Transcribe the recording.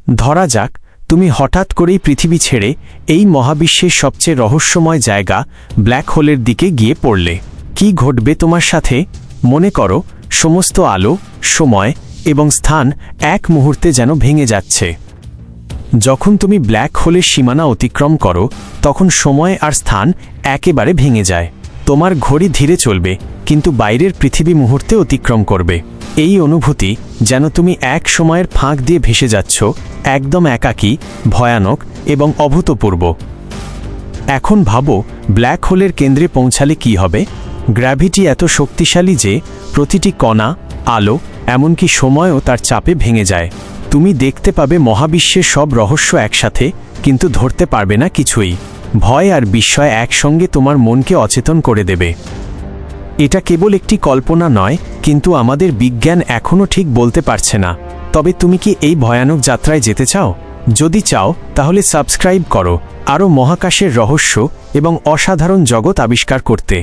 ধরা যাক তুমি হঠাৎ করেই পৃথিবী ছেড়ে এই মহাবিশ্বের সবচেয়ে রহস্যময় জায়গা ব্ল্যাক হোলের দিকে গিয়ে পড়লে কি ঘটবে তোমার সাথে? মনে করো সমস্ত আলো, সময় এবং স্থান এক মুহূর্তে যেন ভেঙে যাচ্ছে। যখন তুমি ব্ল্যাক হোলের সীমানা অতিক্রম করো তখন সময় আর স্থান একেবারে ভেঙে যায়। তোমার ঘড়ি ধীরে চলবে, কিন্তু বাইরের পৃথিবী মুহূর্তে অতিক্রম করবে। এই অনুভূতি যেন তুমি এক সময়ের ফাঁক দিয়ে ভেসে যাচ্ছ, একদম একাকী, ভয়ানক এবং অভূতপূর্ব। এখন ভাবো ব্ল্যাক হোলের কেন্দ্রে পৌঁছালে কি হবে। গ্র্যাভিটি এত শক্তিশালী যে প্রতিটি কণা, আলো, এমনকি সময়ও তার চাপে ভেঙে যায়। তুমি দেখতে পাবে মহাবিশ্বের সব রহস্য একসাথে, কিন্তু ধরতে পারবে না কিছুই। ভয় আর বিস্ময় একসঙ্গে তোমার মনকে অচেতন করে দেবে। এটা কেবল একটি কল্পনা নয়, কিন্তু আমাদের বিজ্ঞান এখনও ঠিক বলতে পারছে না। তবে তুমি কি এই ভয়ানক যাত্রায় যেতে চাও? যদি চাও তাহলে সাবস্ক্রাইব করো আরও মহাকাশের রহস্য এবং অসাধারণ জগৎ আবিষ্কার করতে।